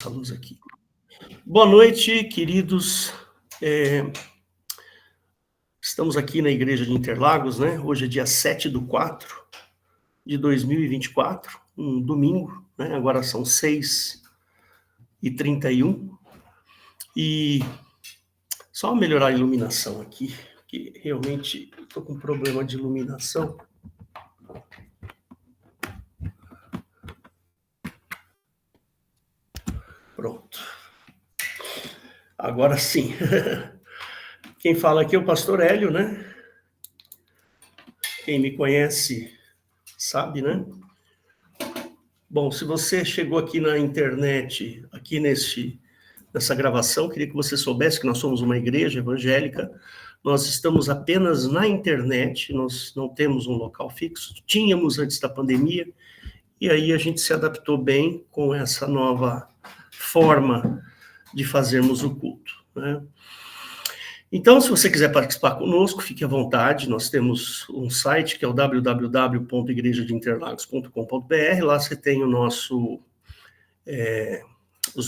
Essa luz aqui. Boa noite, queridos. Estamos aqui na Igreja de Interlagos, né? Hoje é dia 7/4/2024, um domingo, né? Agora são 6h31. E só melhorar a iluminação aqui, que realmente estou com problema de iluminação. Pronto. Agora sim. Quem fala aqui é o pastor Hélio, né? Quem me conhece sabe, né? Bom, se você chegou aqui na internet, aqui nessa gravação, queria que você soubesse que nós somos uma igreja evangélica. Nós estamos apenas na internet, nós não temos um local fixo. Tínhamos antes da pandemia, e aí a gente se adaptou bem com essa nova forma de fazermos o culto, né? Então, se você quiser participar conosco, fique à vontade. Nós temos um site que é o www.igrejadeinterlagos.com.br. Lá você tem os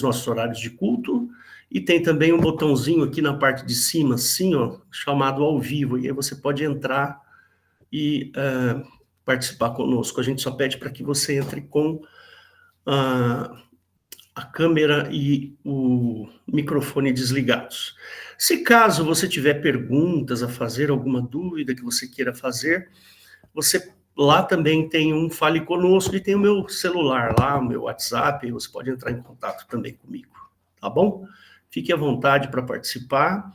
nossos horários de culto, e tem também um botãozinho aqui na parte de cima, assim, ó, chamado ao vivo, e aí você pode entrar e participar conosco. A gente só pede para que você entre com a câmera e o microfone desligados. Se caso você tiver perguntas a fazer, alguma dúvida que você queira fazer, você lá também tem um Fale Conosco, e tem o meu celular lá, o meu WhatsApp, você pode entrar em contato também comigo, tá bom? Fique à vontade para participar.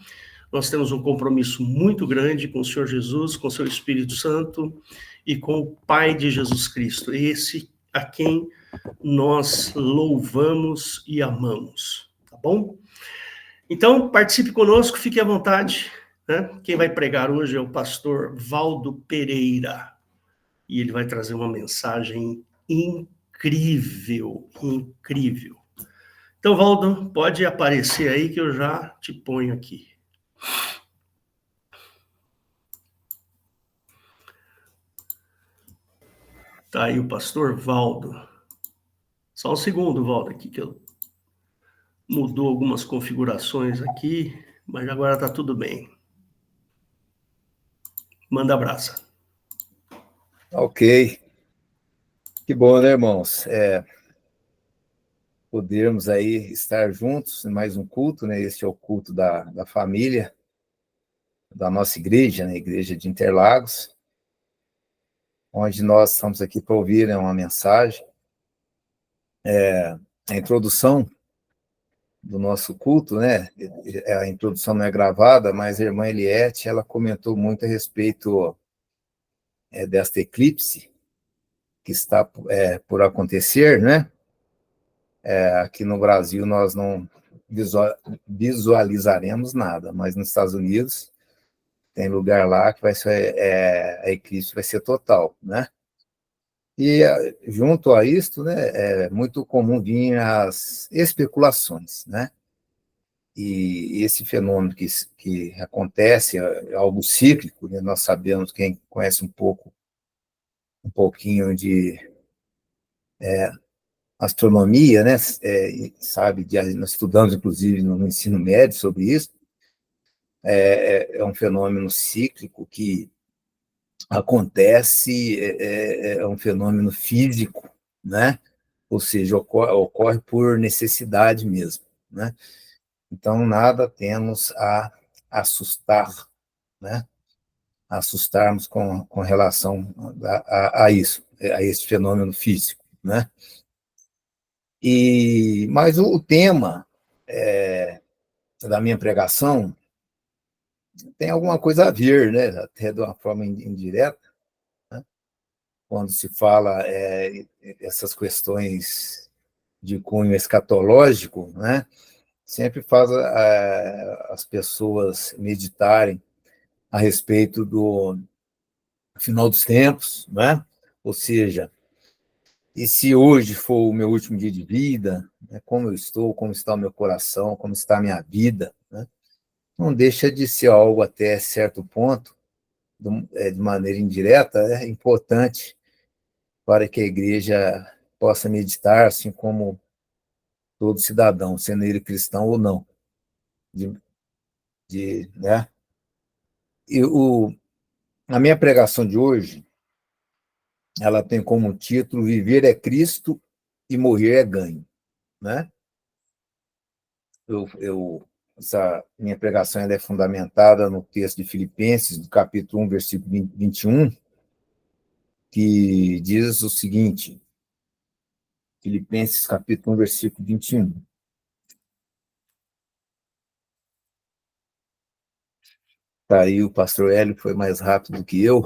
Nós temos um compromisso muito grande com o Senhor Jesus, com o seu Espírito Santo e com o Pai de Jesus Cristo, esse a quem nós louvamos e amamos, tá bom? Então, participe conosco, fique à vontade, né? Quem vai pregar hoje é o pastor Valdo Pereira, e ele vai trazer uma mensagem incrível, incrível. Então, Valdo, pode aparecer aí que eu já te ponho aqui. Tá aí o pastor Valdo. Só um segundo, Valdo, aqui que eu mudou algumas configurações aqui, mas agora tá tudo bem. Manda abraço. Ok. Que bom, né, irmãos? Podermos aí estar juntos em mais um culto, né? Este é o culto da família, da nossa igreja, né? Igreja de Interlagos, onde nós estamos aqui para ouvir, né, uma mensagem. A introdução do nosso culto, né? A introdução não é gravada, mas a irmã Eliette, ela comentou muito a respeito desta eclipse que está por acontecer, né? Aqui no Brasil nós não visualizaremos nada, mas nos Estados Unidos tem lugar lá que vai ser, a eclipse vai ser total, né? E junto a isto, né, é muito comum vir as especulações, né? E esse fenômeno que acontece é algo cíclico, né? Nós sabemos, quem conhece um pouquinho de astronomia, né, sabe, nós estudamos inclusive no ensino médio sobre isso. É um fenômeno cíclico que acontece, é um fenômeno físico, né? Ou seja, ocorre por necessidade mesmo, né? Então, nada temos a assustar, né? Assustarmos com relação a isso, a esse fenômeno físico, né? Mas o tema da minha pregação tem alguma coisa a ver, né? Até de uma forma indireta, né? Quando se fala essas questões de cunho escatológico, né? Sempre faz as pessoas meditarem a respeito do final dos tempos, né? Ou seja, e se hoje for o meu último dia de vida, né? Como eu estou, como está o meu coração, como está a minha vida, né? Não deixa de ser algo até certo ponto, de maneira indireta, é importante para que a igreja possa meditar, assim como todo cidadão, sendo ele cristão ou não. Né? E a minha pregação de hoje, ela tem como título Viver é Cristo e Morrer é Ganho. Né? Essa minha pregação ela é fundamentada no texto de Filipenses, do capítulo 1, versículo 21, que diz o seguinte, Filipenses, capítulo 1, versículo 21. Tá aí, o pastor Hélio foi mais rápido do que eu.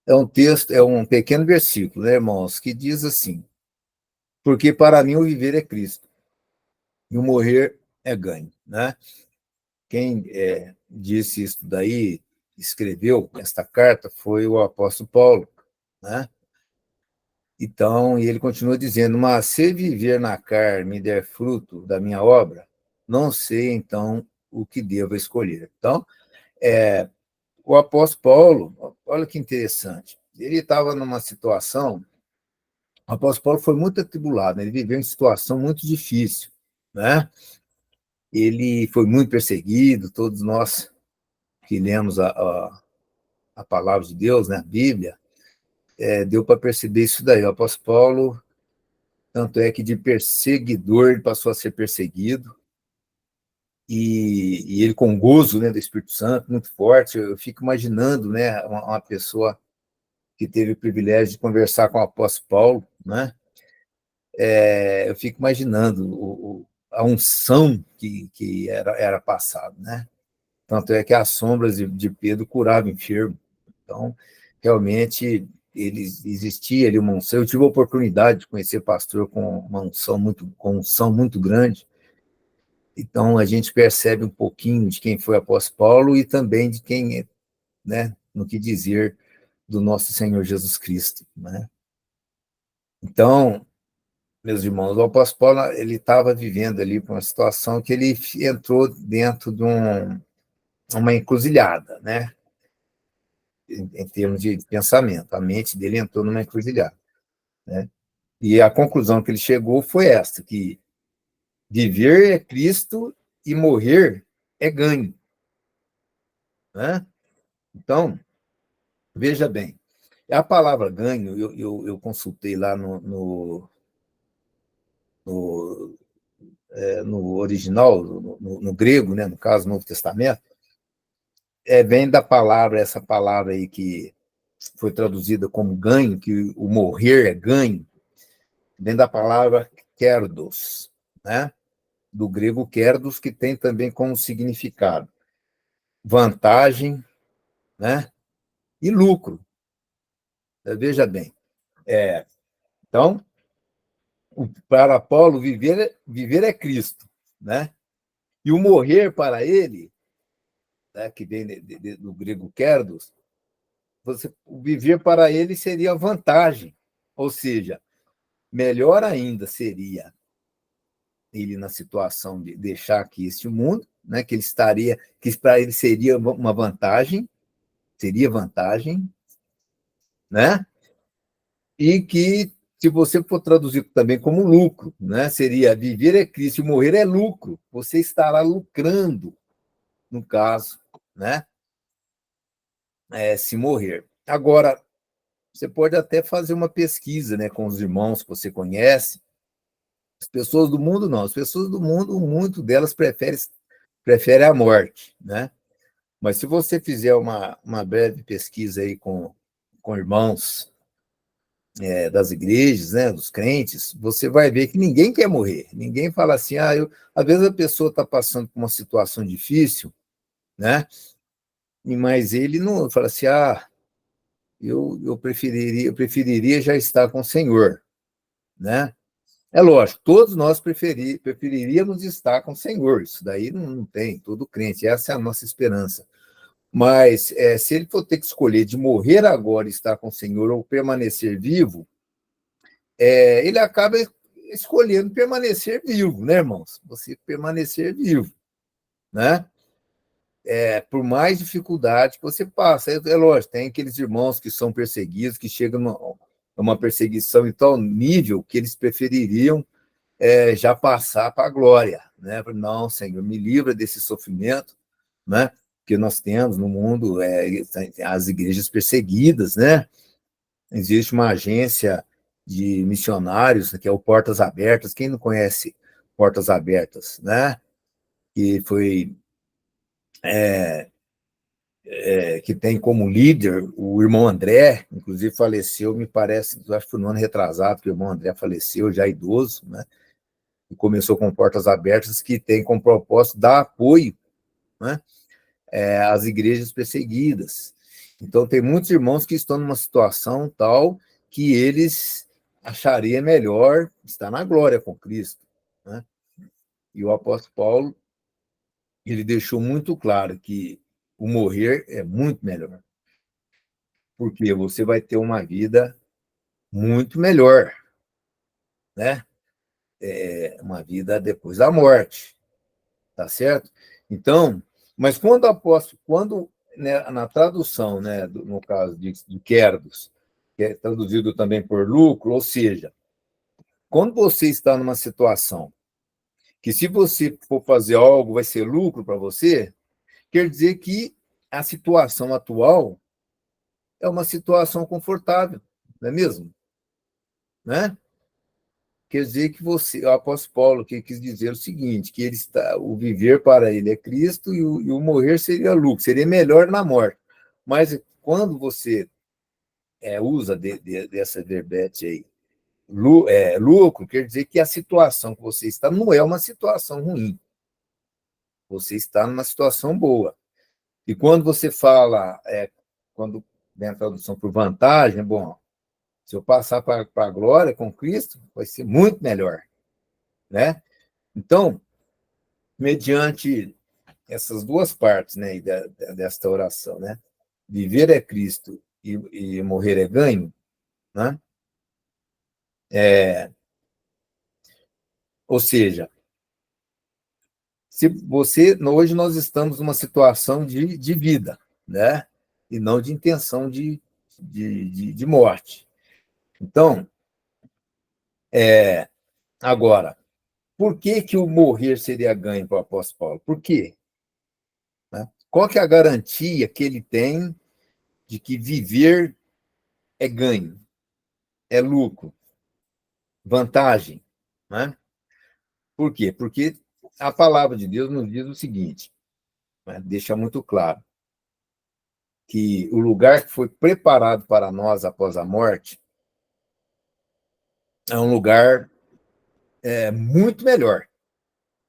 É um texto, é um pequeno versículo, né, irmãos, que diz assim, porque para mim o viver é Cristo, e o morrer é ganho, né? Quem disse isso daí, escreveu esta carta, foi o apóstolo Paulo, né? Então, e ele continua dizendo, mas se viver na carne me der fruto da minha obra, não sei, então, o que devo escolher. Então, o apóstolo Paulo, olha que interessante, ele estava numa situação, o apóstolo Paulo foi muito atribulado, né? Ele viveu em situação muito difícil, né? Ele foi muito perseguido, todos nós que lemos a palavra de Deus, né, a Bíblia, deu para perceber isso daí. O apóstolo Paulo, tanto é que de perseguidor ele passou a ser perseguido, e ele com gozo, né, do Espírito Santo, muito forte. Eu fico imaginando, né, uma pessoa que teve o privilégio de conversar com o apóstolo Paulo, né, eu fico imaginando a unção que era passada, né? Tanto é que as sombras de Pedro curavam enfermo. Então, realmente, existia ali uma unção. Eu tive a oportunidade de conhecer pastor com unção muito grande. Então, a gente percebe um pouquinho de quem foi o apóstolo Paulo e também de quem é, né, no que dizer do nosso Senhor Jesus Cristo, né? Então, meus irmãos, o apóstolo Paulo, ele estava vivendo ali uma situação que ele entrou dentro de uma encruzilhada, né? Em termos de pensamento. A mente dele entrou numa encruzilhada, né? E a conclusão que ele chegou foi esta, que viver é Cristo e morrer é ganho, né? Então, veja bem, a palavra ganho, eu consultei lá no original, no grego, né, no caso, no Novo Testamento, vem da palavra, essa palavra aí que foi traduzida como ganho, que o morrer é ganho, vem da palavra kerdos, né? Do grego kerdos, que tem também como significado vantagem, né? E lucro. Veja bem. Então, para Paulo, viver é Cristo, né? E o morrer para ele, né, que vem do grego kerdos, o viver para ele seria vantagem. Ou seja, melhor ainda seria ele na situação de deixar aqui este mundo, né, que ele estaria, que para ele seria uma vantagem, né? E que, se você for traduzir também como lucro, né, seria viver é Cristo e morrer é lucro. Você estará lucrando, no caso, né? Se morrer. Agora, você pode até fazer uma pesquisa, né, com os irmãos que você conhece. As pessoas do mundo não. As pessoas do mundo, muito delas preferem a morte, né? Mas se você fizer uma breve pesquisa aí com irmãos das igrejas, né, dos crentes, você vai ver que ninguém quer morrer. Ninguém fala assim, às vezes a pessoa está passando por uma situação difícil, né? Mas ele não fala assim, eu preferiria já estar com o Senhor, né? É lógico, todos nós preferiríamos estar com o Senhor, isso daí não tem, todo crente, essa é a nossa esperança. Mas se ele for ter que escolher de morrer agora e estar com o Senhor ou permanecer vivo, ele acaba escolhendo permanecer vivo, né, irmãos? Você permanecer vivo, né? Por mais dificuldade que você passa. É lógico, tem aqueles irmãos que são perseguidos, que chegam uma perseguição em tal nível que eles prefeririam já passar para a glória, né? Não, Senhor, me livra desse sofrimento, né? Que nós temos no mundo, as igrejas perseguidas, né? Existe uma agência de missionários, que é o Portas Abertas. Quem não conhece Portas Abertas, né? Que foi que tem como líder o irmão André, inclusive faleceu, me parece, acho que foi no ano retrasado que o irmão André faleceu, já idoso, né? E começou com Portas Abertas, que tem como propósito dar apoio, né, às igrejas perseguidas. Então, tem muitos irmãos que estão numa situação tal que eles achariam melhor estar na glória com Cristo, né? E o apóstolo Paulo, ele deixou muito claro que o morrer é muito melhor, porque você vai ter uma vida muito melhor, né? Uma vida depois da morte, tá certo? Então, mas quando apóstolo, né, na tradução, né, no caso de Querdos, que é traduzido também por lucro, ou seja, quando você está numa situação que se você for fazer algo vai ser lucro para você, quer dizer que a situação atual é uma situação confortável, não é mesmo? Né? Quer dizer que o apóstolo Paulo que quis dizer o seguinte, que o viver para ele é Cristo e o morrer seria lucro, seria melhor na morte. Mas quando você usa dessa verbete aí, lucro, quer dizer que a situação que você está não é uma situação ruim, você está numa situação boa. E quando você fala, quando vem a tradução por vantagem, bom, se eu passar para a glória com Cristo, vai ser muito melhor, né? Então, mediante essas duas partes, né, desta oração, né? Viver é Cristo e morrer é ganho, né? Ou seja, se você hoje nós estamos numa situação de vida, né? E não de intenção de morte. Então, agora, por que o morrer seria ganho para o apóstolo Paulo? Por quê? Né? Qual que é a garantia que ele tem de que viver é ganho, é lucro, vantagem? Né? Por quê? Porque a palavra de Deus nos diz o seguinte, né? Deixa muito claro, que o lugar que foi preparado para nós após a morte é um lugar muito melhor,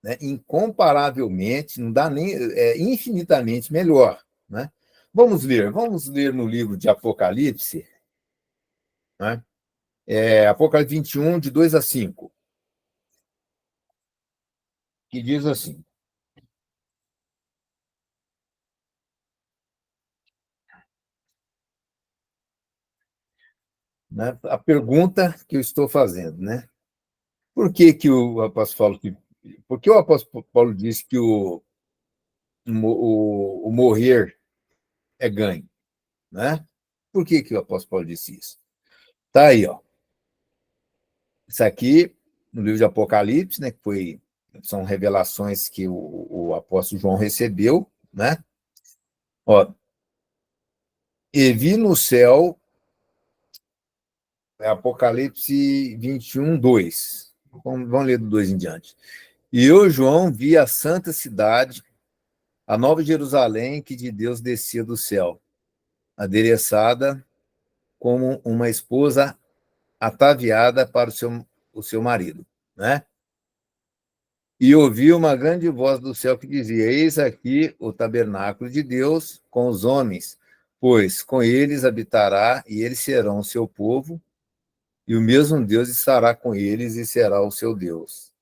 né? Incomparavelmente, não dá nem, infinitamente melhor, né? Vamos ler no livro de Apocalipse, né? Apocalipse 21, de 2 a 5, que diz assim, né? A pergunta que eu estou fazendo, né? Por que o apóstolo Paulo, por que o apóstolo Paulo disse que o morrer é ganho, né? Por que o apóstolo Paulo disse isso? Tá aí, ó. Isso aqui, no livro de Apocalipse, né, são revelações que o apóstolo João recebeu, né? Ó, e vi no céu, Apocalipse 21, 2. Vamos ler do 2 em diante. E eu, João, vi a santa cidade, a nova Jerusalém, que de Deus descia do céu, adereçada como uma esposa ataviada para o seu marido, né? E ouvi uma grande voz do céu que dizia: Eis aqui o tabernáculo de Deus com os homens, pois com eles habitará e eles serão o seu povo, e o mesmo Deus estará com eles e será o seu Deus.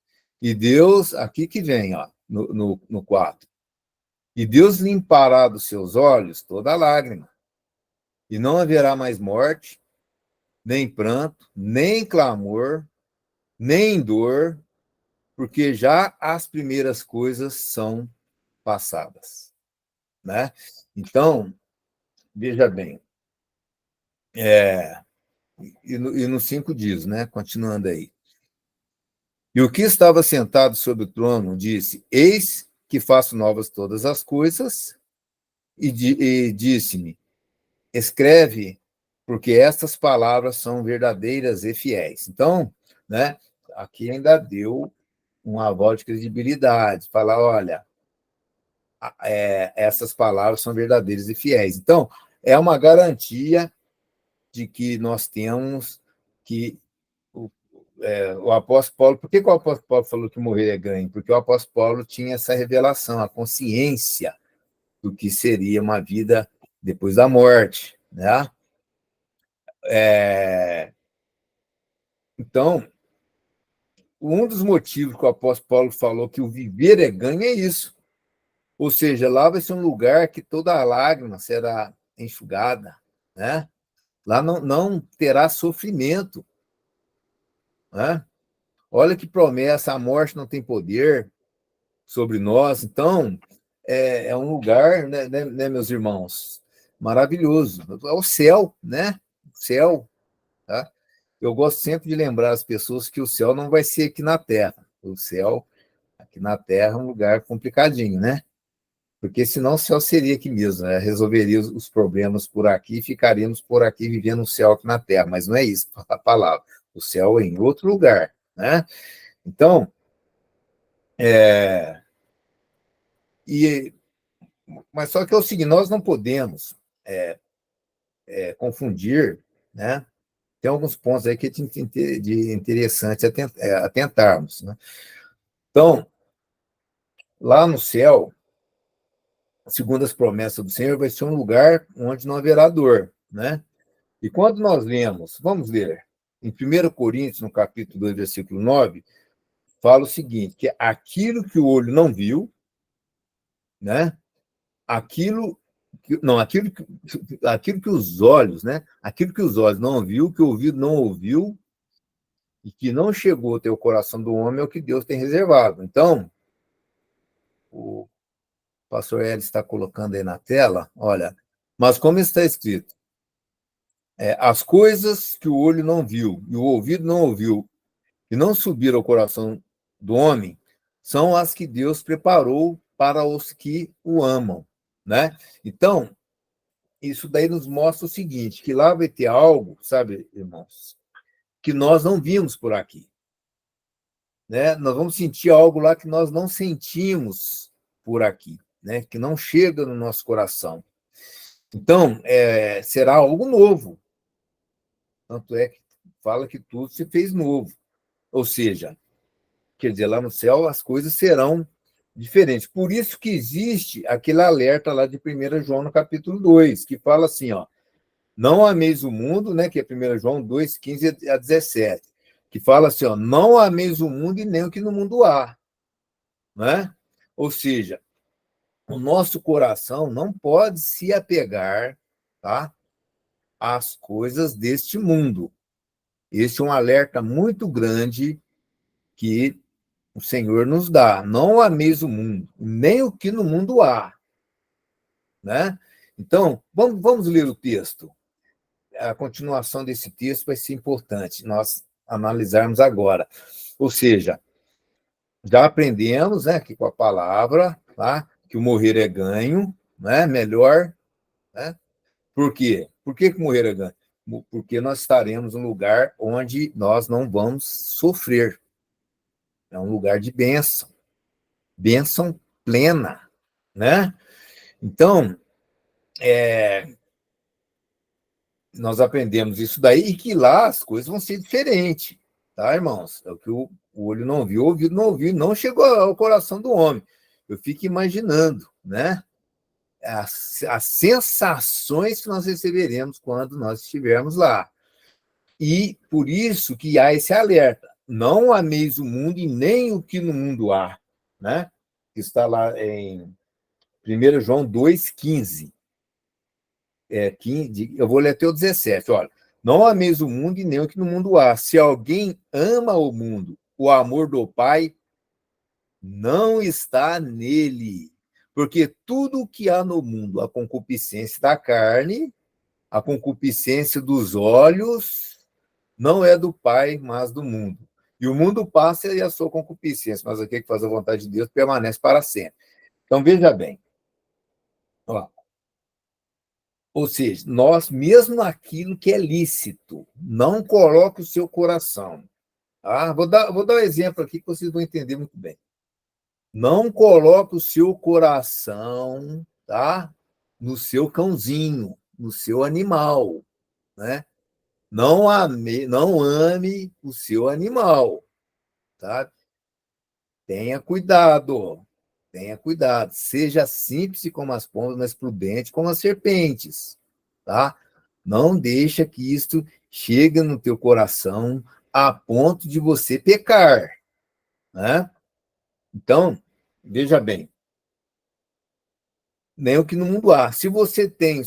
E Deus, aqui que vem, ó, no 4. E Deus limpará dos seus olhos toda lágrima, e não haverá mais morte, nem pranto, nem clamor, nem dor, porque já as primeiras coisas são passadas, né? Então, veja bem, E no 5 diz, né? Continuando aí. E o que estava sentado sobre o trono disse: Eis que faço novas todas as coisas, e disse-me: Escreve, porque estas palavras são verdadeiras e fiéis. Então, né, aqui ainda deu uma voz de credibilidade, falar, olha, essas palavras são verdadeiras e fiéis. Então, é uma garantia de que nós temos que o apóstolo Paulo, por que o apóstolo Paulo falou que morrer é ganho? Porque o apóstolo Paulo tinha essa revelação, a consciência do que seria uma vida depois da morte, né? Então, um dos motivos que o apóstolo Paulo falou que o viver é ganho é isso. Ou seja, lá vai ser um lugar que toda a lágrima será enxugada, né? Lá não terá sofrimento, né? Olha que promessa, a morte não tem poder sobre nós. Então, é um lugar, né, meus irmãos, maravilhoso. É o céu, né? O céu, tá? Eu gosto sempre de lembrar as pessoas que o céu não vai ser aqui na Terra. O céu, aqui na Terra, é um lugar complicadinho, né? Porque senão o céu seria aqui mesmo, né? Resolveria os problemas por aqui e ficaríamos por aqui vivendo o céu aqui na Terra. Mas não é isso a palavra. O céu é em outro lugar, né? Então, e mas só que é o seguinte, nós não podemos confundir, né? Tem alguns pontos aí que é de interessante atentarmos, né? Então, lá no céu, segundo as promessas do Senhor, vai ser um lugar onde não haverá dor, né? E quando nós lemos, vamos ler, em 1 Coríntios, no capítulo 2, versículo 9, fala o seguinte, que aquilo que o olho não viu, né? Aquilo que os olhos, né? Aquilo que os olhos não viu, que o ouvido não ouviu e que não chegou até o coração do homem é o que Deus tem reservado. Então, o pastor Hélio está colocando aí na tela, olha, mas como está escrito, as coisas que o olho não viu e o ouvido não ouviu e não subiram ao coração do homem são as que Deus preparou para os que o amam, né? Então, isso daí nos mostra o seguinte, que lá vai ter algo, sabe, irmãos, que nós não vimos por aqui, né? Nós vamos sentir algo lá que nós não sentimos por aqui, né? Que não chega no nosso coração. Então, será algo novo. Tanto é que fala que tudo se fez novo. Ou seja, quer dizer, lá no céu as coisas serão diferentes. Por isso que existe aquele alerta lá de 1 João, no capítulo 2, que fala assim, ó, não ameis o mundo, né, que é 1 João 2, 15 a 17, que fala assim, ó, não ameis o mundo e nem o que no mundo há. Né? Ou seja, o nosso coração não pode se apegar, tá, às coisas deste mundo. Esse é um alerta muito grande que o Senhor nos dá. Não ameis o mundo, nem o que no mundo há. Né? Então, vamos ler o texto. A continuação desse texto vai ser importante nós analisarmos agora. Ou seja, já aprendemos, né, que com a palavra, tá, que o morrer é ganho, né, melhor, né? Por quê? Por que morrer é ganho? Porque nós estaremos num lugar onde nós não vamos sofrer. É um lugar de bênção, bênção plena, né? Então, nós aprendemos isso daí e que lá as coisas vão ser diferentes, tá, irmãos? É o que o olho não viu, o ouvido não ouviu, não chegou ao coração do homem. Eu fico imaginando, né? As sensações que nós receberemos quando nós estivermos lá. E por isso que há esse alerta. Não ameis o mundo e nem o que no mundo há. Né? Está lá em 1 João 2,15. 15, eu vou ler até o 17. Olha, não ameis o mundo e nem o que no mundo há. Se alguém ama o mundo, o amor do Pai não está nele. Porque tudo o que há no mundo, a concupiscência da carne, a concupiscência dos olhos não é do Pai, mas do mundo. E o mundo passa e a sua concupiscência, mas aquele que faz a vontade de Deus permanece para sempre. Então, veja bem. Ó, ou seja, nós, mesmo naquilo que é lícito, não coloque o seu coração. Tá? Vou dar um exemplo aqui que vocês vão entender muito bem. Não coloque o seu coração, tá, no seu cãozinho, no seu animal, né? Não ame o seu animal, tá? Tenha cuidado, tenha cuidado. Seja simples como as pombas, mas prudente como as serpentes, tá? Não deixa que isto chegue no teu coração a ponto de você pecar, né? Então, veja bem, nem o que no mundo há. Se você tem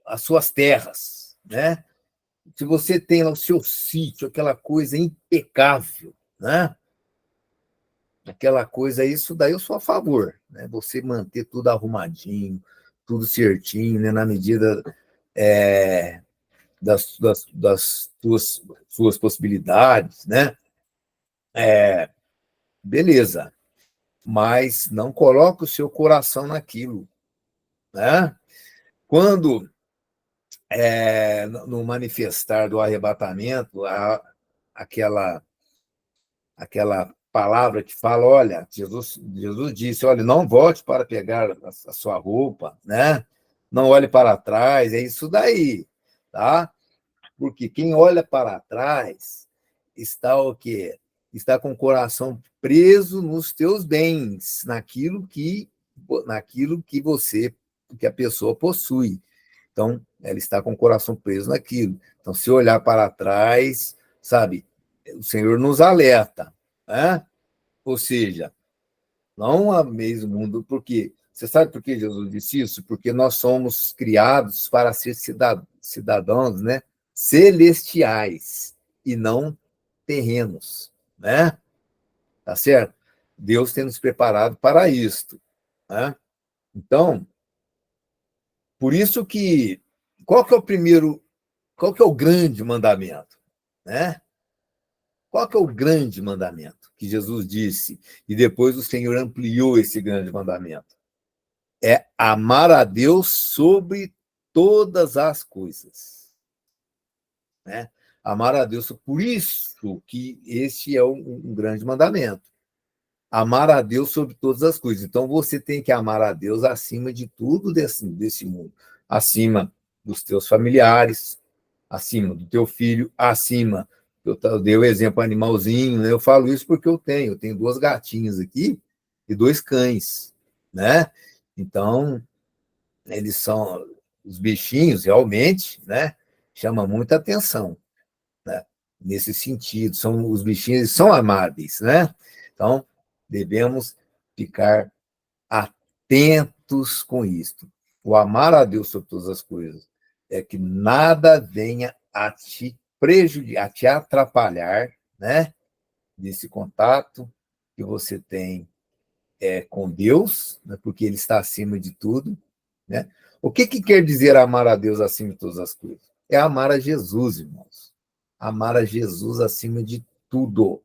as suas terras, né? Se você tem lá o seu sítio, aquela coisa impecável, né? Aquela coisa, isso daí eu sou a favor, né? Você manter tudo arrumadinho, tudo certinho, né? Na medida das suas possibilidades, né? Beleza, mas não coloque o seu coração naquilo, né? Quando no manifestar do arrebatamento, aquela palavra que fala, olha, Jesus disse, olha, não volte para pegar a sua roupa, né? Não olhe para trás, é isso daí, tá? Porque quem olha para trás está o quê? Está com o coração preso nos teus bens, naquilo que a pessoa possui. Então, ela está com o coração preso naquilo. Então, se olhar para trás, sabe, o Senhor nos alerta, né? Ou seja, não ameis o mundo, porque você sabe por que Jesus disse isso? Porque nós somos criados para ser cidadãos, né, celestiais e não terrenos, né? Tá certo? Deus tem nos preparado para isto, né? Então, por isso que qual que é o grande mandamento, né? Qual que é o grande mandamento que Jesus disse e depois o Senhor ampliou esse grande mandamento? É amar a Deus sobre todas as coisas, né? Amar a Deus, por isso que este é um grande mandamento. Amar a Deus sobre todas as coisas. Então, você tem que amar a Deus acima de tudo desse mundo. Acima dos teus familiares, acima do teu filho, acima. Eu dei o exemplo animalzinho, né? Eu falo isso porque eu tenho duas gatinhas aqui e dois cães, né? Então, eles são os bichinhos, realmente, né? Chama muita atenção, né? Nesse sentido, os bichinhos são amáveis, né? Então, devemos ficar atentos com isto. O amar a Deus sobre todas as coisas é que nada venha a te prejudicar, a te atrapalhar, né? Desse contato que você tem com Deus, né? Porque Ele está acima de tudo, né? O que quer dizer amar a Deus acima de todas as coisas? É amar a Jesus, irmãos. Amar a Jesus acima de tudo,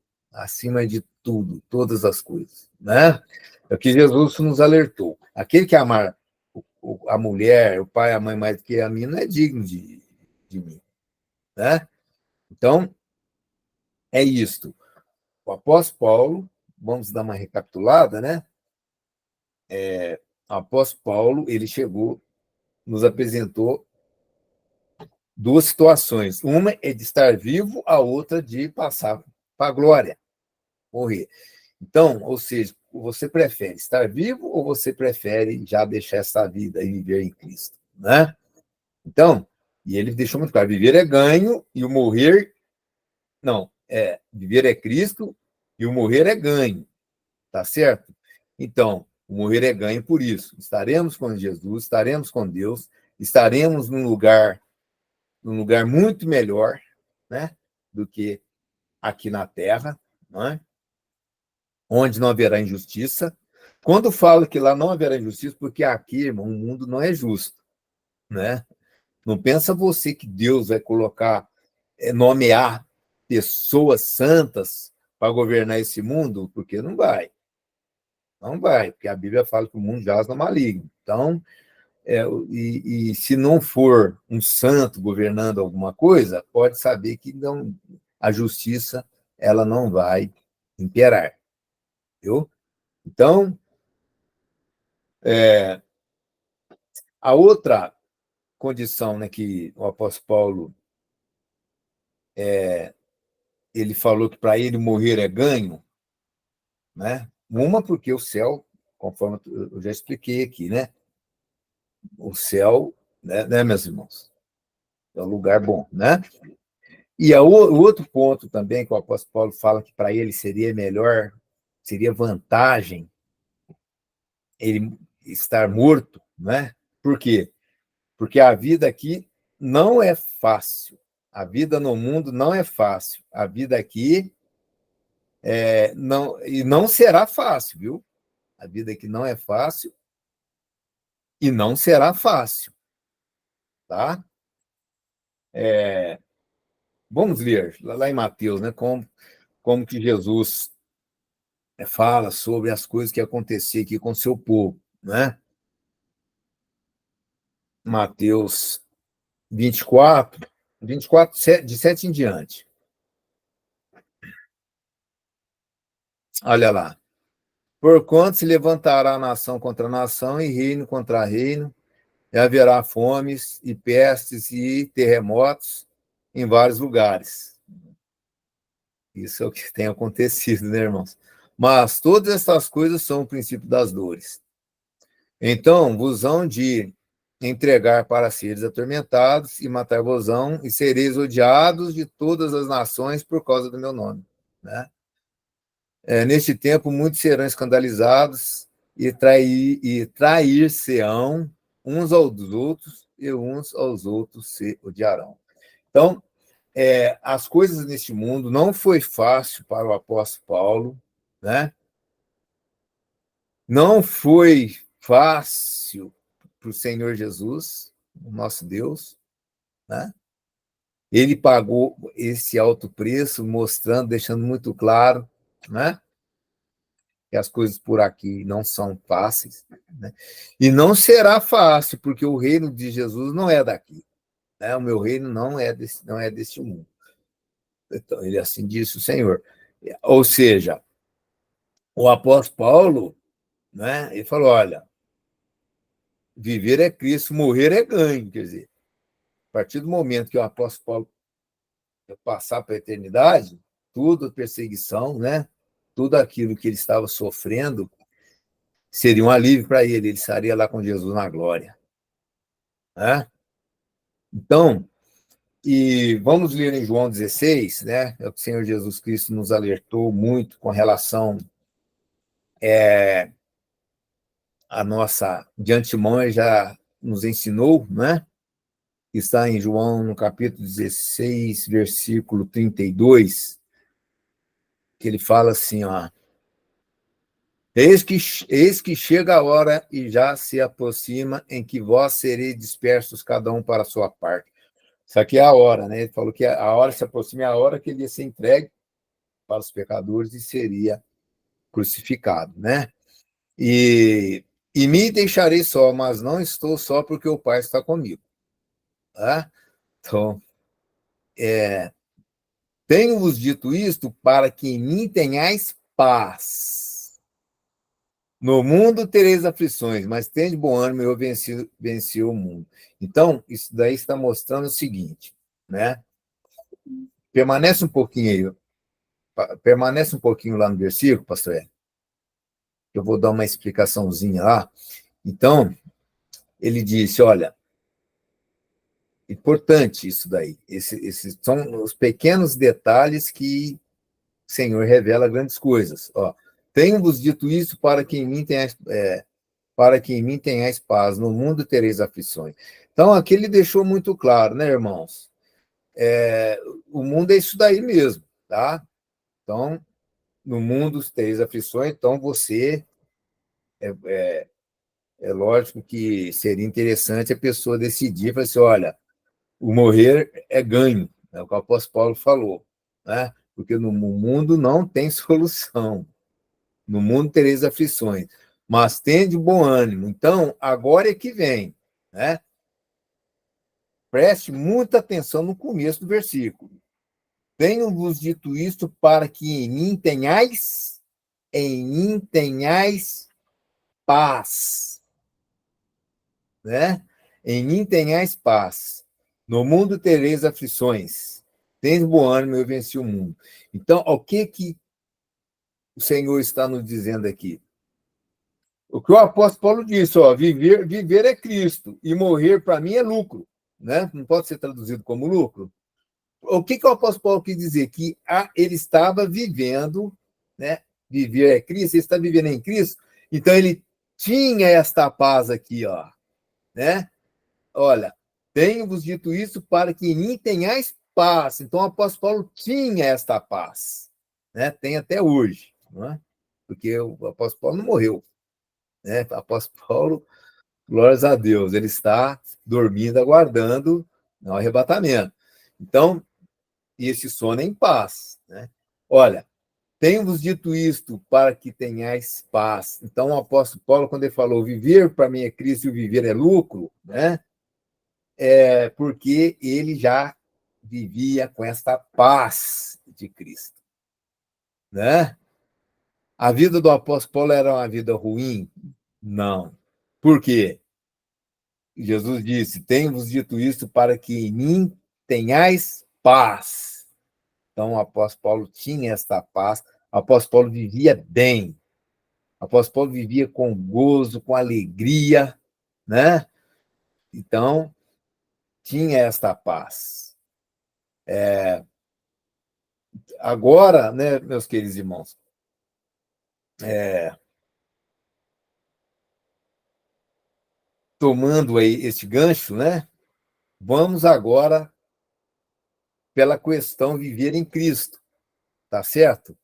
todas as coisas, né? É o que Jesus nos alertou. Aquele que amar a mulher, o pai, a mãe mais do que a mim, não é digno de mim, né? Então, é isto. O apóstolo Paulo, vamos dar uma recapitulada, né? O apóstolo Paulo, ele chegou, nos apresentou duas situações. Uma é de estar vivo, a outra de passar para a glória, morrer. Então, ou seja, você prefere estar vivo ou você prefere já deixar essa vida e viver em Cristo, né? Então, e ele deixou muito claro, viver é ganho e o morrer, não, viver é Cristo e o morrer é ganho, tá certo? Então, o morrer é ganho por isso. Estaremos com Jesus, estaremos com Deus, estaremos num lugar muito melhor, né, do que aqui na Terra, né, onde não haverá injustiça. Quando falo que lá não haverá injustiça, porque aqui, irmão, o mundo não é justo, né? Não pensa você que Deus vai colocar nomear pessoas santas para governar esse mundo, porque não vai. Não vai, porque a Bíblia fala que o mundo jaz no maligno. Então, e se não for um santo governando alguma coisa, pode saber que não, a justiça ela não vai imperar. Viu? Então, a outra condição, né, que o apóstolo Paulo ele falou que para ele morrer é ganho, né? Uma porque o céu, conforme eu já expliquei aqui, né? O céu, né, meus irmãos, é um lugar bom, né? E o outro ponto também que o apóstolo Paulo fala que para ele seria melhor, seria vantagem ele estar morto, né? Por quê? Porque a vida aqui não é fácil. A vida no mundo não é fácil. A vida aqui não será fácil, viu? A vida aqui não é fácil e não será fácil, tá? Vamos ler lá em Mateus, né? Como que Jesus fala sobre as coisas que aconteciam aqui com o seu povo, né? Mateus 24, de 7 em diante. Olha lá. Porquanto se levantará nação contra nação e reino contra reino, e haverá fomes e pestes e terremotos em vários lugares. Isso é o que tem acontecido, né, irmãos? Mas todas estas coisas são o princípio das dores. Então vos hão de entregar para seres atormentados e matar-vos-ão, e sereis odiados de todas as nações por causa do meu nome. Né? Neste tempo, muitos serão escandalizados e trair-se-ão uns aos outros, e uns aos outros se odiarão. Então, as coisas neste mundo não foi fácil para o apóstolo Paulo, né? Não foi fácil para o Senhor Jesus, o nosso Deus, né? Ele pagou esse alto preço, mostrando, deixando muito claro, né? Que as coisas por aqui não são fáceis, né? E não será fácil, porque o reino de Jesus não é daqui, né? O meu reino não é deste mundo. Então, ele assim disse o Senhor. Ou seja, o apóstolo Paulo, né? Ele falou: olha, viver é Cristo, morrer é ganho. Quer dizer, a partir do momento que o apóstolo Paulo passar para a eternidade, tudo perseguição, né? Tudo aquilo que ele estava sofrendo seria um alívio para ele estaria lá com Jesus na glória. Né? Então, e vamos ler em João 16, né? É o que o Senhor Jesus Cristo nos alertou muito com relação à nossa, de antemão, ele já nos ensinou, né? Está em João, no capítulo 16, versículo 32, que ele fala assim, ó, eis que chega a hora e já se aproxima em que vós sereis dispersos, cada um para a sua parte. Isso aqui é a hora, né? Ele falou que a hora se aproxima, é a hora que ele ia ser entregue para os pecadores e seria crucificado, né? E me deixarei só, mas não estou só porque o Pai está comigo. Tá? Então, tenho-vos dito isto para que em mim tenhais paz. No mundo tereis aflições, mas tende bom ânimo, eu venci o mundo. Então, isso daí está mostrando o seguinte, né? Permanece um pouquinho aí, permanece um pouquinho lá no versículo, pastor Hélio, eu vou dar uma explicaçãozinha lá. Então, ele disse, olha, importante isso daí, esses são os pequenos detalhes que o Senhor revela grandes coisas. Ó, tenho-vos dito isso para que em mim tenhais paz, no mundo tereis aflições. Então, aqui ele deixou muito claro, né, irmãos? O mundo é isso daí mesmo, tá? Então, no mundo tereis aflições, então você, é lógico que seria interessante a pessoa decidir, falar assim, olha, o morrer é ganho, É o que o apóstolo Paulo falou, né? Porque no mundo não tem solução. No mundo tereis aflições, mas tende bom ânimo. Então, agora é que vem, né? Preste muita atenção no começo do versículo. Tenho-vos dito isto para que em mim tenhais paz, né? Em mim tenhais paz. No mundo tereis aflições. Tens bom ânimo, eu venci o mundo. Então, o que o Senhor está nos dizendo aqui? O que o apóstolo Paulo disse, ó, viver é Cristo e morrer para mim é lucro, né? Não pode ser traduzido como lucro. O que o apóstolo Paulo quis dizer? Que ele estava vivendo, né? Viver é Cristo, ele está vivendo em Cristo, então ele tinha esta paz aqui, ó, né? Olha, tenho-vos dito isso para que em mim tenhais paz. Então o apóstolo Paulo tinha esta paz, né? Tem até hoje, não é? Porque o apóstolo Paulo não morreu, né? O apóstolo Paulo, glórias a Deus, ele está dormindo, aguardando o arrebatamento. Então, esse sono é em paz, né? Olha, tenho-vos dito isto para que tenhais paz. Então, o apóstolo Paulo, quando ele falou viver para mim é Cristo e o viver é lucro, né? É porque ele já vivia com esta paz de Cristo, né? A vida do apóstolo Paulo era uma vida ruim? Não. Por quê? Jesus disse: tenho-vos dito isso para que em mim tenhais paz. Então, o apóstolo Paulo tinha esta paz, o apóstolo Paulo vivia bem, o apóstolo Paulo vivia com gozo, com alegria, né? Então, tinha esta paz. Agora, né, meus queridos irmãos, tomando aí este gancho, né? Vamos agora pela questão viver em Cristo, tá certo?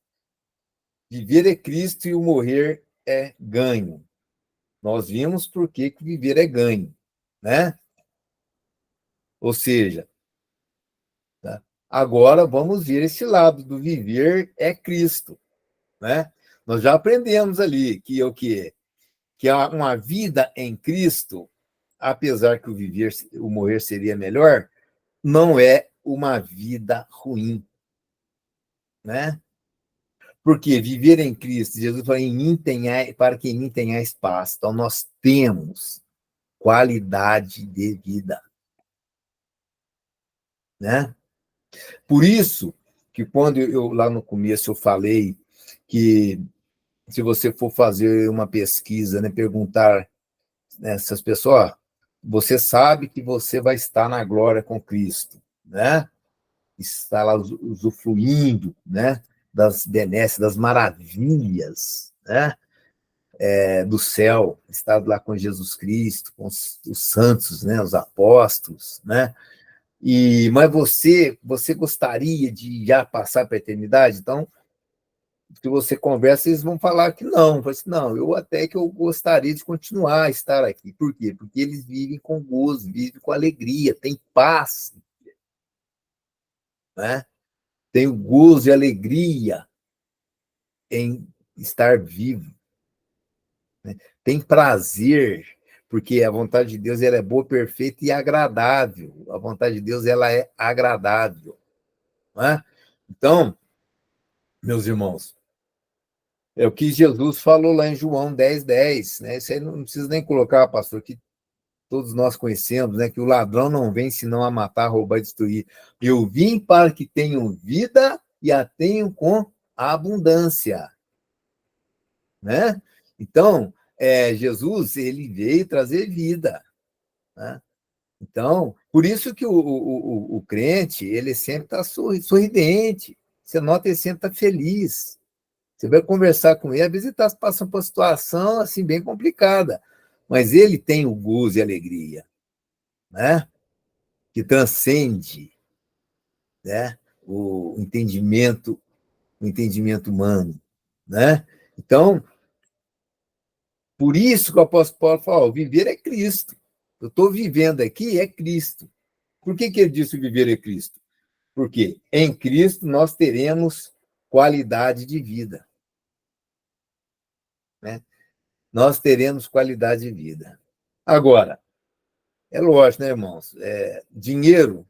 Viver é Cristo e o morrer é ganho. Nós vimos por que viver é ganho, né? Ou seja, tá? Agora vamos ver esse lado do viver é Cristo, né? Nós já aprendemos ali que o que que uma vida em Cristo, apesar que o morrer seria melhor, não é uma vida ruim, né? Porque viver em Cristo, Jesus falou, para que em mim tenhais paz. Então, nós temos qualidade de vida, né? Por isso que quando lá no começo eu falei que se você for fazer uma pesquisa, né, perguntar essas pessoas, ó, você sabe que você vai estar na glória com Cristo, né? Está lá usufruindo, né, das benesses, das maravilhas, né, do céu, estar lá com Jesus Cristo, com os santos, né, os apóstolos, né? Mas você gostaria de já passar para a eternidade? Então, se você conversa, eles vão falar que não. Assim, não, eu até que eu gostaria de continuar a estar aqui. Por quê? Porque eles vivem com gozo, vivem com alegria, têm paz, né? Tem o gozo e alegria em estar vivo, né? Tem prazer, porque a vontade de Deus ela é boa, perfeita e agradável. A vontade de Deus ela é agradável, né? Então, meus irmãos, é o que Jesus falou lá em João 10:10, né? Isso aí não precisa nem colocar, pastor, que todos nós conhecemos, né? Que o ladrão não vem senão a matar, roubar e destruir. Eu vim para que tenham vida e a tenham com abundância, né? Então, Jesus, ele veio trazer vida, né? Então, por isso que o crente, ele sempre está sorridente. Você nota ele sempre está feliz. Você vai conversar com ele, às vezes ele está passando por uma situação assim, bem complicada, mas ele tem o gozo e a alegria, né? Que transcende, né? O entendimento humano, né? Então, por isso que o apóstolo Paulo fala, ó, viver é Cristo. Eu estou vivendo aqui, é Cristo. Por que ele disse viver é Cristo? Porque em Cristo nós teremos qualidade de vida, né? Nós teremos qualidade de vida. Agora, é lógico, né, irmãos? Dinheiro,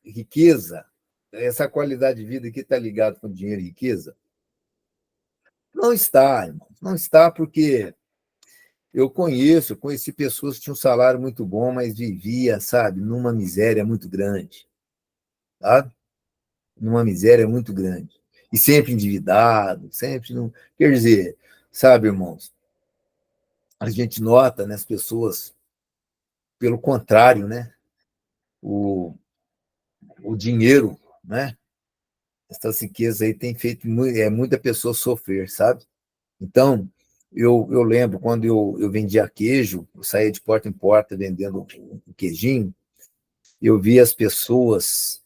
riqueza, essa qualidade de vida aqui está ligada com dinheiro e riqueza? Não está, irmãos. Não está porque eu conheci pessoas que tinham um salário muito bom, mas vivia, sabe, numa miséria muito grande, sabe? Numa miséria muito grande. E sempre endividado, sempre não. Quer dizer, sabe, irmãos, a gente nota nas pessoas, pelo contrário, né? O, o dinheiro, né? Essas riquezas aí tem feito muita pessoa sofrer, sabe? Então, eu lembro quando eu vendia queijo, eu saía de porta em porta vendendo um queijinho, eu via as pessoas,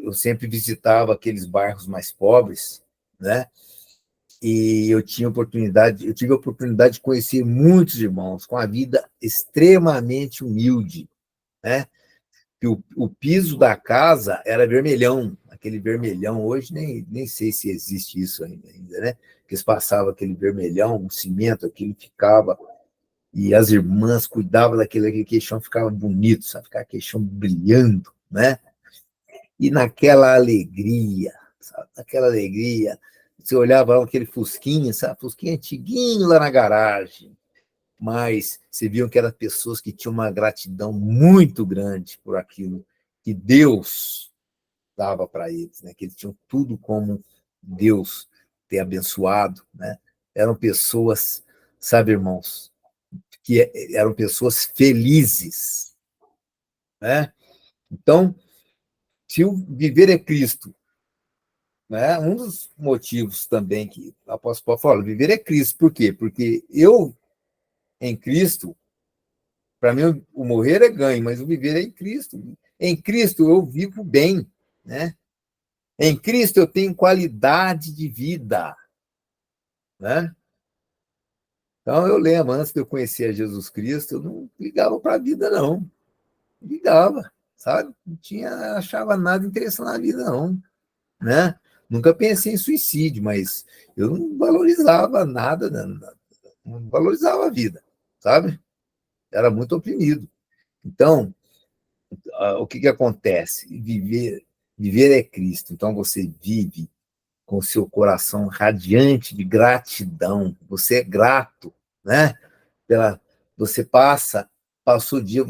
eu sempre visitava aqueles bairros mais pobres, né? E eu tive a oportunidade de conhecer muitos irmãos com a vida extremamente humilde, né? Que o piso da casa era vermelhão, aquele vermelhão, hoje nem sei se existe isso ainda, né? Que eles passavam aquele vermelhão, um cimento, aquilo ficava, e as irmãs cuidavam daquele queixão, ficava bonito, sabe? Ficava queixão brilhando, né? E naquela alegria, sabe? Naquela alegria, você olhava lá aquele fusquinha, sabe? Fusquinha antiguinho lá na garagem, mas você viu que eram pessoas que tinham uma gratidão muito grande por aquilo que Deus dava para eles, né? Que eles tinham tudo como Deus ter abençoado, né? Eram pessoas, sabe, irmãos, que eram pessoas felizes, né? Então, se o viver é Cristo, né? Um dos motivos também que o apóstolo Paulo fala, viver é Cristo, por quê? Porque eu, em Cristo, para mim, o morrer é ganho, mas o viver é em Cristo. Em Cristo eu vivo bem, né? Em Cristo eu tenho qualidade de vida, né? Então eu lembro, antes de eu conhecer Jesus Cristo, eu não ligava para a vida, não. Não ligava, sabe? Não tinha, achava nada interessante na vida, não, né? Nunca pensei em suicídio, mas eu não valorizava nada, não valorizava a vida, sabe? Era muito oprimido. Então, o que acontece? Viver é Cristo. Então você vive com o seu coração radiante de gratidão. Você é grato, né? Você passou o dia,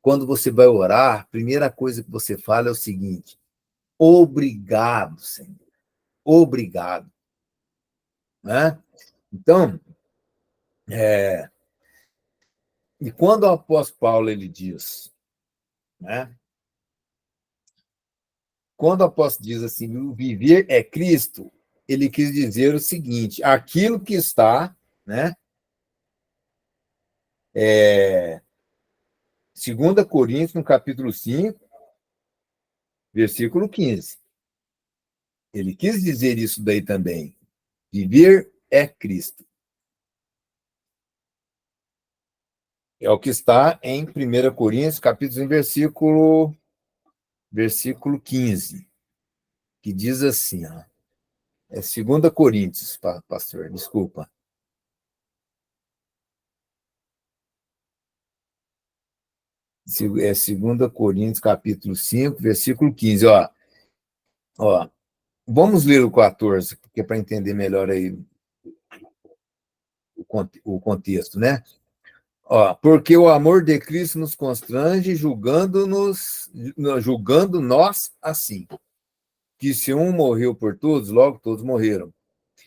quando você vai orar, a primeira coisa que você fala é o seguinte: obrigado, Senhor. Obrigado, né? Então, e quando o apóstolo Paulo ele diz, né? Quando o apóstolo diz assim, o viver é Cristo, ele quis dizer o seguinte: aquilo que está, né? 2 Coríntios, no capítulo 5, versículo 15. Ele quis dizer isso daí também. Viver é Cristo. É o que está em 1 Coríntios, capítulo 1, versículo 15, que diz assim, ó, é 2 Coríntios, pastor, desculpa. É 2 Coríntios, capítulo 5, versículo 15, ó. Vamos ler o 14, porque é para entender melhor aí o contexto, né? Ó, porque o amor de Cristo nos constrange, julgando nós assim, que se um morreu por todos, logo todos morreram.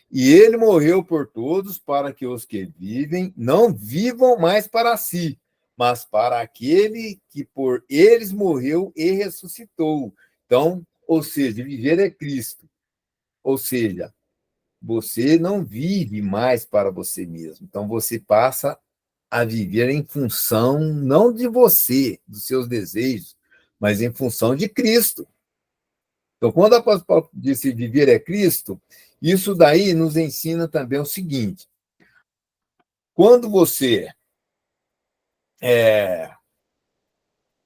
E ele morreu por todos para que os que vivem não vivam mais para si, mas para aquele que por eles morreu e ressuscitou. Então, ou seja, viver é Cristo. Ou seja, você não vive mais para você mesmo. Então, você passa a viver em função não de você, dos seus desejos, mas em função de Cristo. Então, quando o apóstolo Paulo disse viver é Cristo, isso daí nos ensina também o seguinte: quando você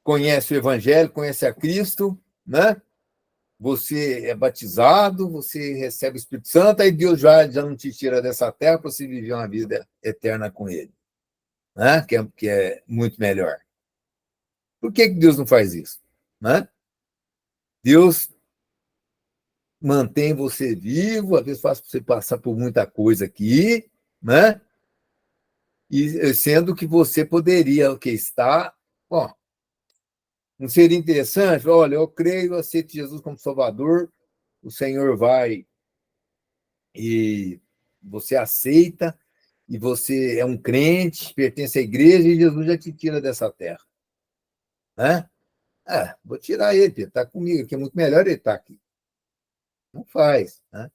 conhece o Evangelho, conhece a Cristo, né? Você é batizado, você recebe o Espírito Santo, aí Deus já não te tira dessa terra para você viver uma vida eterna com Ele, né? Que é muito melhor. Por que Deus não faz isso? Né? Deus mantém você vivo, às vezes faz você passar por muita coisa aqui, né? E sendo que você poderia estar, bom, não seria interessante? Olha, eu creio, eu aceito Jesus como Salvador, o Senhor vai e você aceita, e você é um crente, pertence à igreja, e Jesus já te tira dessa terra. Né? Vou tirar ele está comigo, que é muito melhor ele estar aqui. Não faz. Né?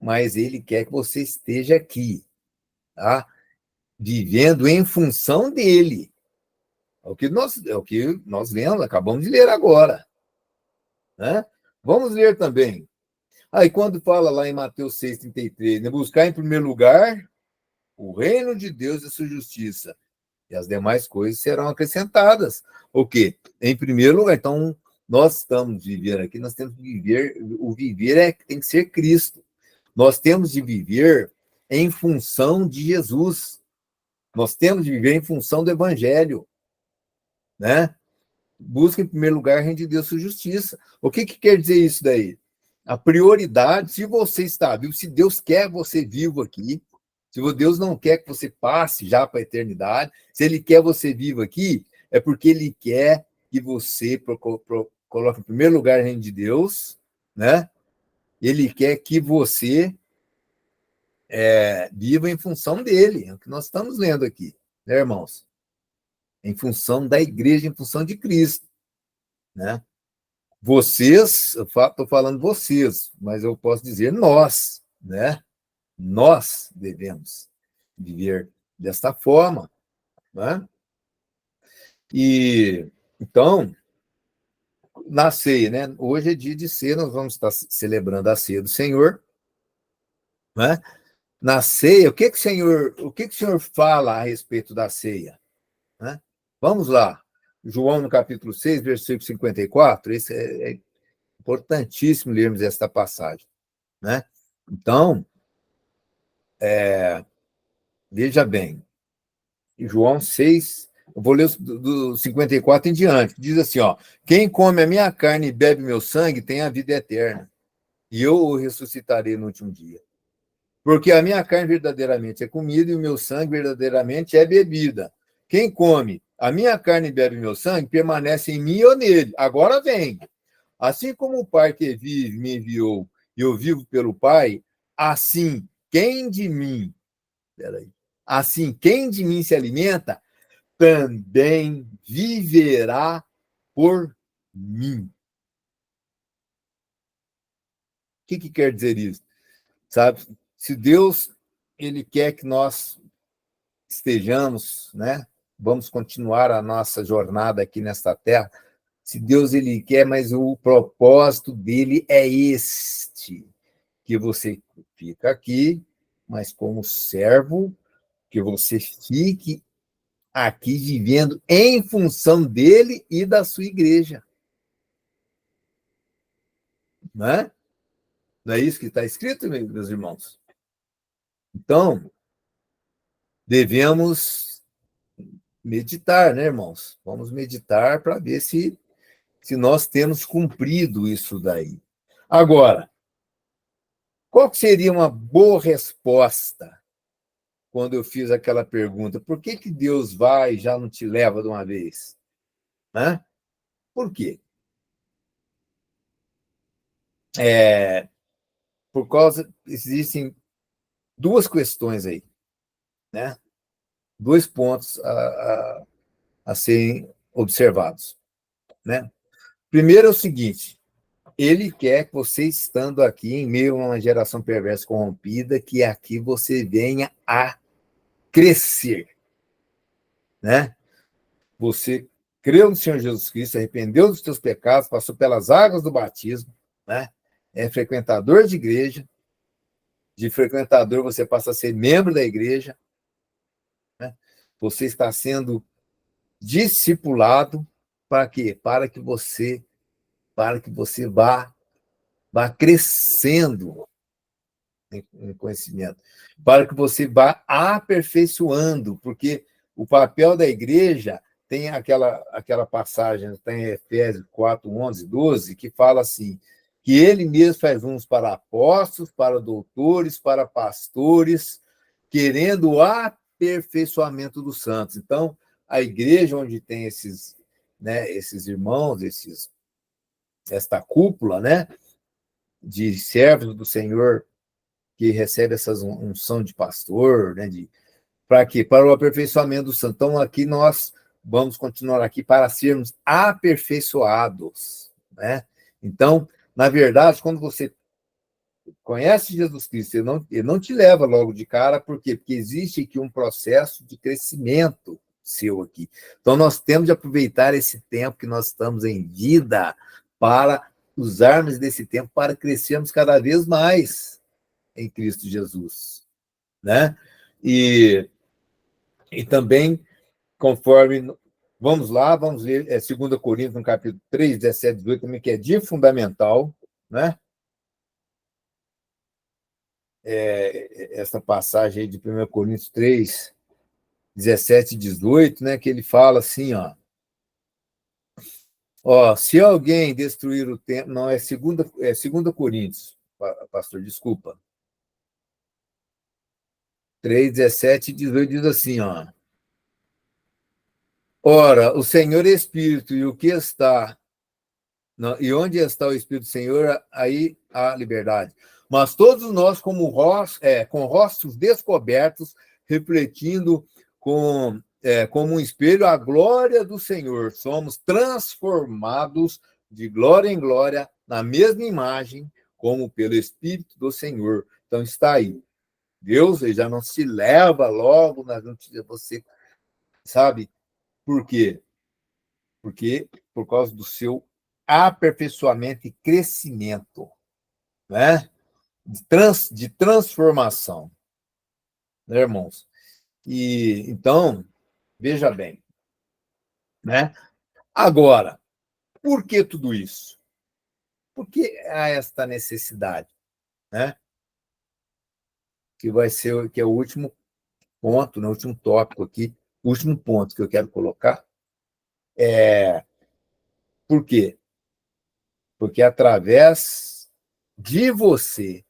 Mas ele quer que você esteja aqui, tá? Vivendo em função dele. É o que nós lemos, acabamos de ler agora. Né? Vamos ler também. Aí, quando fala lá em Mateus 6,33, né? Buscar em primeiro lugar o reino de Deus e a sua justiça, e as demais coisas serão acrescentadas. O quê? Em primeiro lugar, então, nós estamos vivendo aqui, nós temos que viver, o viver tem que ser Cristo. Nós temos de viver em função de Jesus. Nós temos de viver em função do Evangelho. Né? Busca em primeiro lugar o reino de Deus e sua justiça. O que quer dizer isso daí? A prioridade, se você está vivo, se Deus quer você vivo aqui, se Deus não quer que você passe já para a eternidade, se Ele quer você vivo aqui, é porque Ele quer que você coloque em primeiro lugar o reino de Deus, né? Ele quer que você viva em função dele, é o que nós estamos lendo aqui, né, irmãos? Em função da igreja, em função de Cristo, né? Vocês, eu estou falando vocês, mas eu posso dizer nós, né? Nós devemos viver desta forma, né? E então, na ceia, né? Hoje é dia de ceia, nós vamos estar celebrando a ceia do Senhor, né? Na ceia, o que o Senhor fala a respeito da ceia? Né? Vamos lá. João, no capítulo 6, versículo 54, esse é importantíssimo lermos esta passagem, né? Então, veja bem, João 6, eu vou ler do 54 em diante, diz assim, ó, quem come a minha carne e bebe meu sangue tem a vida eterna, e eu o ressuscitarei no último dia. Porque a minha carne verdadeiramente é comida e o meu sangue verdadeiramente é bebida. Quem come a minha carne e bebe meu sangue permanece em mim e eu nele. Agora vem. Assim como o Pai que vive me enviou e eu vivo pelo Pai, assim quem de mim, assim quem de mim se alimenta, também viverá por mim. O que quer dizer isso? Sabe? Se Deus ele quer que nós estejamos, né? Vamos continuar a nossa jornada aqui nesta terra. Se Deus ele quer, mas o propósito dele é este, que você fica aqui, mas como servo, que você fique aqui vivendo em função dele e da sua igreja. Não é? Não é isso que está escrito, meus irmãos? Então, devemos meditar, né, irmãos? Vamos meditar para ver se nós temos cumprido isso daí. Agora, qual seria uma boa resposta quando eu fiz aquela pergunta? Por que Deus vai e já não te leva de uma vez? Né? Por quê? Por causa, existem duas questões aí, né? Dois pontos a serem observados, né? Primeiro é o seguinte, ele quer que você, estando aqui em meio a uma geração perversa corrompida, que aqui você venha a crescer, né? Você creu no Senhor Jesus Cristo, arrependeu dos teus pecados, passou pelas águas do batismo, né? É frequentador de igreja, de frequentador você passa a ser membro da igreja, né? Você está sendo discipulado, para quê? Para que você vá crescendo em conhecimento, para que você vá aperfeiçoando, porque o papel da igreja tem aquela passagem, tem Efésios 4, 11, 12, que fala assim, que ele mesmo faz uns para apóstolos, para doutores, para pastores, querendo o aperfeiçoamento dos santos. Então, a igreja onde tem esses, né, esses irmãos, esta cúpula, né, de servos do Senhor que recebe essa unção de pastor, né, para quê? Para o aperfeiçoamento do santo. Então, aqui nós vamos continuar aqui para sermos aperfeiçoados, né? Então, na verdade, quando você conhece Jesus Cristo, ele não te leva logo de cara, por quê? Porque existe aqui um processo de crescimento seu aqui. Então, nós temos de aproveitar esse tempo que nós estamos em vida para usarmos desse tempo para crescermos cada vez mais em Cristo Jesus, né? E também, conforme... Vamos lá, vamos ler 2 Coríntios, no capítulo 3, 17, 18, também, que é de fundamental, né? Essa passagem aí de 1 Coríntios 3, 17 e 18, né? Que ele fala assim, se alguém destruir o templo... Não, é 2 Coríntios, pastor, desculpa. 3, 17 e 18 diz assim, ora, o Senhor é Espírito, e o que está... E onde está o Espírito do Senhor, aí há liberdade. Mas todos nós, com rostos descobertos, refletindo como um espelho a glória do Senhor, somos transformados de glória em glória na mesma imagem, como pelo Espírito do Senhor. Então está aí. Deus ele já não se leva logo nas notícias, você sabe por quê? Porque por causa do seu aperfeiçoamento e crescimento, né? De transformação, né, irmãos? E então, veja bem, né? Agora, por que tudo isso? Por que há esta necessidade, né? Que é o último ponto, né? O último tópico aqui, o último ponto que eu quero colocar. Por quê? Porque através de você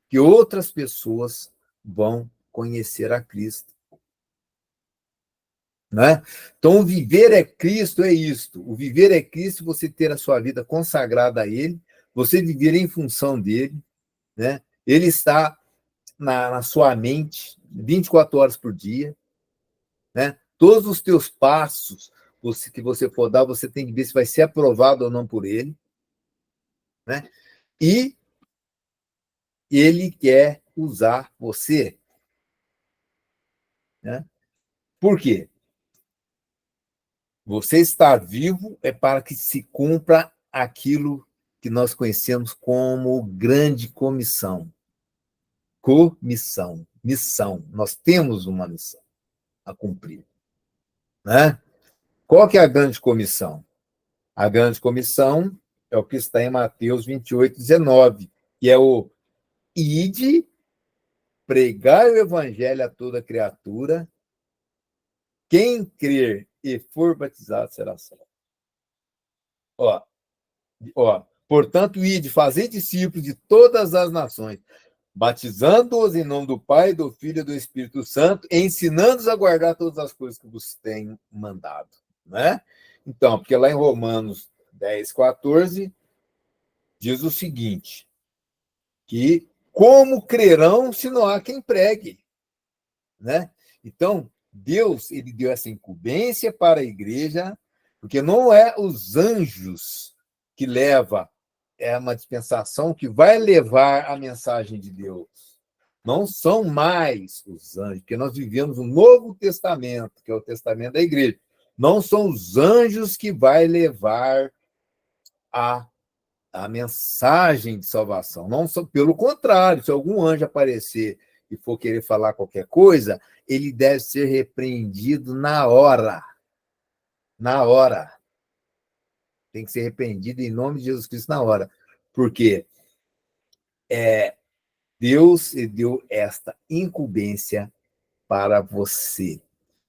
que outras pessoas vão conhecer a Cristo, né? Então, o viver é Cristo é isto. O viver é Cristo, você ter a sua vida consagrada a Ele, você viver em função dele, né? Ele está na sua mente 24 horas por dia, né? Todos os teus passos que você for dar, você tem que ver se vai ser aprovado ou não por Ele, né? E Ele quer usar você, né? Por quê? Você estar vivo é para que se cumpra aquilo que nós conhecemos como grande comissão. Comissão, missão. Nós temos uma missão a cumprir, né? Qual que é a grande comissão? A grande comissão é o que está em Mateus 28, 19, que é o ide, pregar o evangelho a toda criatura, quem crer e for batizado será salvo. Portanto, ide, fazer discípulos de todas as nações, batizando-os em nome do Pai, do Filho e do Espírito Santo, ensinando-os a guardar todas as coisas que vos tenho mandado, né? Então, porque lá em Romanos 10, 14, diz o seguinte, que como crerão se não há quem pregue, né? Então, Deus, ele deu essa incumbência para a igreja, porque não é os anjos que leva, é uma dispensação que vai levar a mensagem de Deus. Não são mais os anjos, porque nós vivemos um Novo Testamento, que é o testamento da igreja. Não são os anjos que vai levar a mensagem de salvação. Não são, pelo contrário, se algum anjo aparecer e for querer falar qualquer coisa, ele deve ser repreendido na hora. Na hora. tem que ser repreendido em nome de Jesus Cristo na hora. Porque Deus deu esta incumbência para você.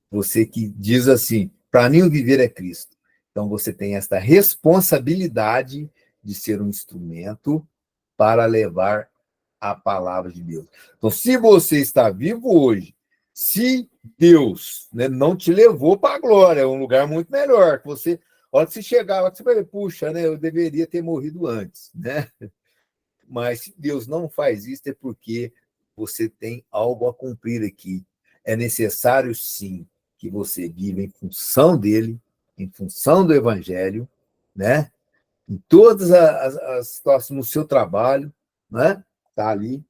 Você que diz assim, para mim o viver é Cristo. Então você tem esta responsabilidade de ser um instrumento para levar a palavra de Deus. Então, se você está vivo hoje, se Deus, né, não te levou para a glória, é um lugar muito melhor, que você, a hora que você chegar, você vai ver, puxa, né, eu deveria ter morrido antes, né? Mas se Deus não faz isso, é porque você tem algo a cumprir aqui. É necessário, sim, que você viva em função dele, em função do evangelho, né? Em todas as situações, no seu trabalho, né? Está ali,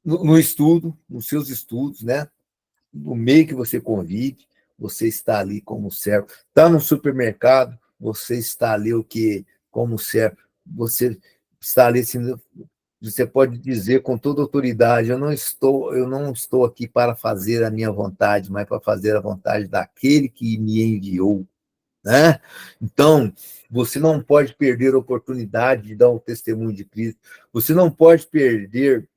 no estudo, nos seus estudos, né? No meio que você convive, você está ali como servo. Está no supermercado, você está ali o que como servo. Você está ali assim, você pode dizer com toda autoridade, eu não estou aqui para fazer a minha vontade, mas para fazer a vontade daquele que me enviou, né? Então, você não pode perder a oportunidade de dar um testemunho de Cristo. Você não pode perder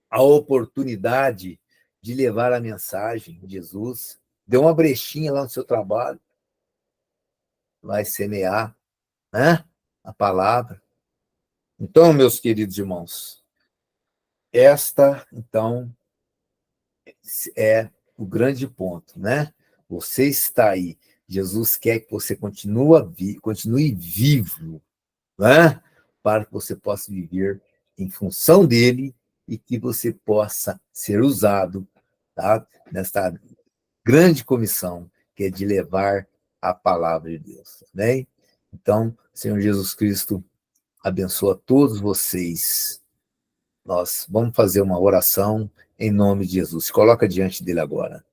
a oportunidade de levar a mensagem de Jesus. Deu uma brechinha lá no seu trabalho, vai semear, né? A palavra. Então, meus queridos irmãos, então, é o grande ponto, né? Você está aí. Jesus quer que você continue vivo, né? Para que você possa viver em função dele e que você possa ser usado, tá? Nesta grande comissão, que é de levar a palavra de Deus, tá bem? Então, Senhor Jesus Cristo, abençoa todos vocês. Nós vamos fazer uma oração em nome de Jesus. Se coloca diante dele agora.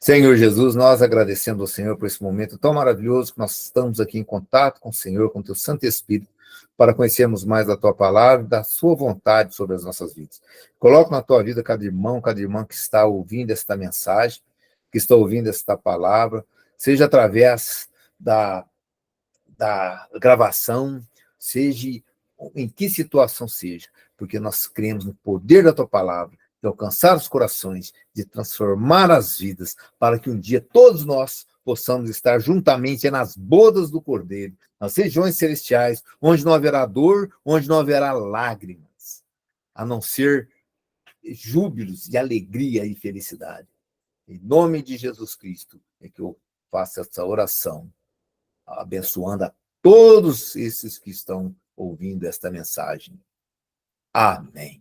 Senhor Jesus, nós agradecemos ao Senhor por esse momento tão maravilhoso que nós estamos aqui em contato com o Senhor, com o teu Santo Espírito, para conhecermos mais da tua palavra e da sua vontade sobre as nossas vidas. Coloca na tua vida cada irmã que está ouvindo esta mensagem, que está ouvindo esta palavra, seja através da gravação, seja em que situação seja, porque nós cremos no poder da tua palavra, de alcançar os corações, de transformar as vidas, para que um dia todos nós possamos estar juntamente nas bodas do Cordeiro, nas regiões celestiais, onde não haverá dor, onde não haverá lágrimas, a não ser júbilos e alegria e felicidade. Em nome de Jesus Cristo é que eu faço essa oração, abençoando a todos esses que estão ouvindo esta mensagem. Amém.